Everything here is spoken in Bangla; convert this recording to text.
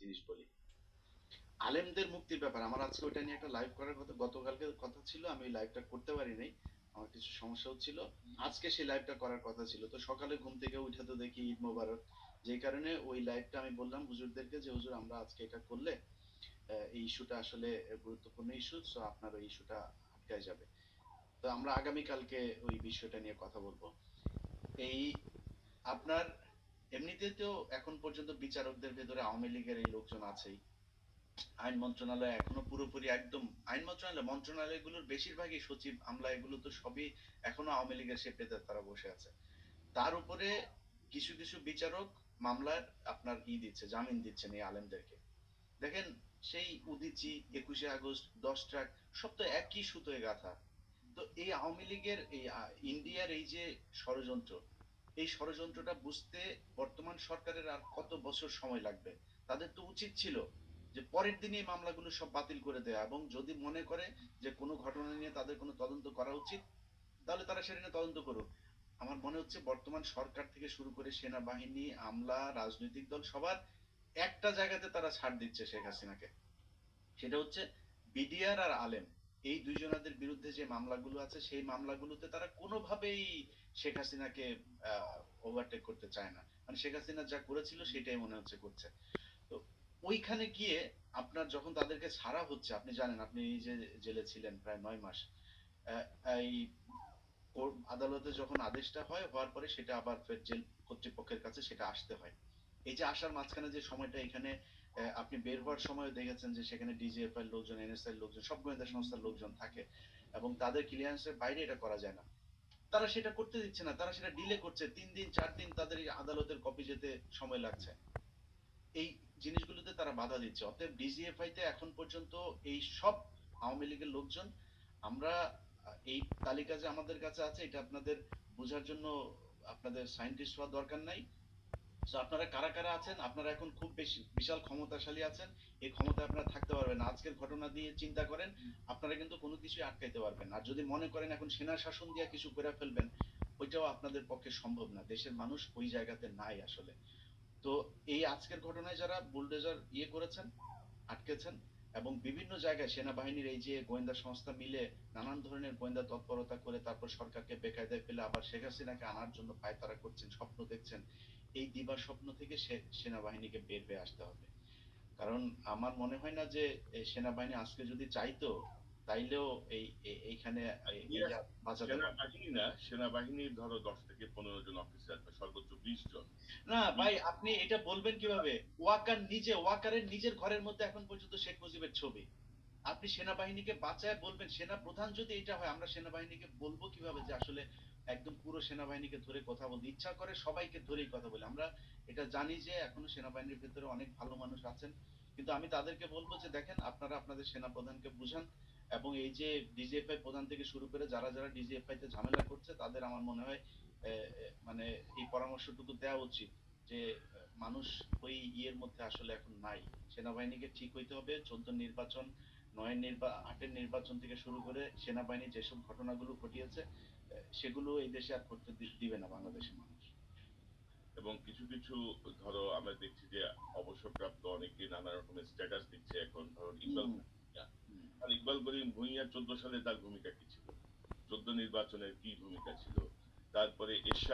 জিনিস বলি। আলেমদের মুক্তির ব্যাপার আমার আজকে ওইটা নিয়ে একটা লাইভ করার কথা, গতকালকে কথা ছিল, আমি ওই লাইভটা করতে পারি নাই, আমার কিছু সমস্যা হচ্ছিল। আজকে সেই লাইভটা করার কথা ছিল, তো সকালে ঘুম থেকে উঠে তো দেখি ঈদ মোবারক, যে কারণে ওই লাইভটা আমি বললাম হুজুরদেরকে যে হুজুর আমরা আজকে এটা করলে এই ইস্যুটা আসলে গুরুত্বপূর্ণ ইস্যু, সো আপনার ওই ইস্যুটা আটকায় যাবে। তো আমরা আগামীকালকে ওই বিষয়টা নিয়ে কথা বলবো। এই আপনার এমনিতে তো এখন পর্যন্ত বিচারকদের ভেতরে আওয়ামী লীগের এই লোকজন আছেই, আইন মন্ত্রণালয় এখনো পুরোপুরি একদম, আইন মন্ত্রণালয়গুলোর বেশিরভাগই সচিব আমলা এগুলো তো সবই এখনো আওয়ামী লীগের শেপেতে তারা বসে আছে। তার উপরে কিছু কিছু বিচারক মামলার আপনার দিচ্ছে, জামিন দিচ্ছেন এই আলেমদেরকে। দেখেন, সেই উদীচী, 21শে আগস্ট, 10 ট্রাক, সব তো একই সুতোয় গাঁথা। তো এই আওয়ামী লীগের এই ইন্ডিয়ার এই যে ষড়যন্ত্র, এই ষড়যন্ত্রটা বুঝতে বর্তমান সরকারের আর কত বছর সময় লাগবে? তাদের তো উচিত ছিল যে পরের দিনই এই মামলাগুলো সব বাতিল করে দেয়া, এবং যদি মনে করে যে কোনো ঘটনা নিয়ে তাদের কোনো তদন্ত করা উচিত, তাহলে তারা সেটা নিয়ে তদন্ত করুক। আমার মনে হচ্ছে বর্তমান সরকার থেকে শুরু করে সেনাবাহিনী, আমলা, রাজনৈতিক দল, সবার একটা জায়গাতে তারা ছাড় দিচ্ছে শেখ হাসিনাকে, সেটা হচ্ছে বিডিআর আর আলেম। এই দুইজনাদের বিরুদ্ধে যে মামলাগুলো আছে সেই মামলাগুলোতে তারা কোনোভাবেই শেখ হাসিনাকে ওভারটেক করতে চায় না, মানে শেখ হাসিনা যা করেছিল সেটাই মনে হচ্ছে করছে। তো ওইখানে গিয়ে আপনার যখন তাদেরকে ছাড়া হচ্ছে, আপনি জানেন, আপনি এই যে জেলে ছিলেন প্রায় 9 মাস, আহ, এই আদালতে যখন আদেশটা হয়, হওয়ার পরে সেটা আবার ফের জেল কর্তৃপক্ষের কাছে সেটা আসতে হয়। এই যে আসার মাঝখানে যে সময়টা, এখানে আপনি বের হওয়ার সময় দেখেছেন যে সেখানে ডিজিএফআই এর লোকজন, এনএসআই এর লোকজন, সব গোয়েন্দা সংস্থার লোকজন থাকে, এবং তাদের ক্লিয়ারেন্সের বাইরে এটা করা যায় না। তারা সেটা করতে দিচ্ছে না, তারা সেটা ডিলে করছে, 3 দিন 4 দিন তাদের এই আদালতের কপি যেতে সময় লাগছে। এই জিনিসগুলোতে তারা বাধা দিচ্ছে। অতএব ডিজিএফআই তে এখন পর্যন্ত এই সব আওয়ামী লীগের লোকজন, আমরা এই তালিকা যে আমাদের কাছে আছে এটা আপনাদের বোঝার জন্য আপনাদের সায়েন্টিস্ট হওয়ার দরকার নাই। তো আপনারা কারা কারা আছেন, আপনারা এখন খুব বেশি বিশাল ক্ষমতাশালী আছেন, এই ক্ষমতায় আপনারা থাকতে পারবেন না। আজকের ঘটনা দিয়ে চিন্তা করেন, আপনারা কিন্তু কোনো কিছুই আটকাইতে পারবেন না। আর যদি মনে করেন এখন সেনা শাসন দিয়ে কিছু করে ফেলবেন, ওইটাও আপনাদের পক্ষে সম্ভব না। দেশের মানুষ ওই জায়গাতে নাই আসলে। তো এই আজকের ঘটনায় যারা বুলডোজার করেছেন, আটকেছেন, এবং বিভিন্ন জায়গায় সেনাবাহিনীর এই যে গোয়েন্দা সংস্থা মিলে নানান ধরনের গোয়েন্দা তৎপরতা করে তারপর সরকারকে বেকায়দায় ফেলে আবার শেখ হাসিনাকে আনার জন্য পায়তারা করছেন, স্বপ্ন দেখছেন, এই দিবা স্বপ্ন থেকে সেনাবাহিনীকে বের হয়ে আসতে হবে। কারণ আমার মনে হয় না যে এই সেনাবাহিনী আজকে যদি চাইতো, তাইলেও এইখানে এই যে বাঁচাতে পারতো। সেনাবাহিনী না, সেনাবাহিনীর ধরো 10 থেকে 15 জন অফিসার বা সর্বোচ্চ 20 জন। না এই ভাই, আপনি এটা বলবেন কিভাবে? ওয়াকার নিজে, ওয়াকারের নিজের ঘরের মধ্যে এখন পর্যন্ত শেখ মুজিবের ছবি। আপনি সেনাবাহিনীকে বাঁচায় বলবেন, সেনা প্রধান যদি এটা হয়, আমরা সেনাবাহিনীকে বলবো কিভাবে যে আসলে একদম পুরো সেনাবাহিনীকে ধরে কথা বলতে ইচ্ছা করে, সবাইকে ধরেই কথা বলি আমরা। এটা জানি যে এখনো সেনাবাহিনীর ভেতরে অনেক ভালো মানুষ আছেন, কিন্তু আমি তাদেরকে বলবো যে দেখেন, আপনারা আপনাদের সেনা প্রধানকে বুঝান, এবং এই যে ডিজিএফআই প্রধান থেকে শুরু করে যারা যারা ডিজিএফআই তে ঝামেলা করছে তাদের আমার মনে হয় মানে এই পরামর্শটুকু দেওয়া উচিত যে মানুষ ওই মধ্যে আসলে এখন নাই। সেনাবাহিনীকে ঠিক হইতে হবে। 14 নির্বাচন, 8-এর নির্বাচন থেকে শুরু করে সেনাবাহিনী যেসব ঘটনাগুলো ঘটিয়েছে, সেগুলো এই দেশে আর করতে দিবে না বাংলাদেশের মানুষ। এবং কিছু কিছু ধরো আমরা দেখছি যে অবসরপ্রাপ্ত অনেকে নানা রকমের স্ট্যাটাস দিচ্ছে এখন, ধরো ইকবাল হুম, ভূঁইয়া। হুম। আর ইকবাল করিম ভূঁইয়া 14 সালে তার ভূমিকা কি ছিল, 14 নির্বাচনের কি ভূমিকা ছিল, তারপরে এরশাদ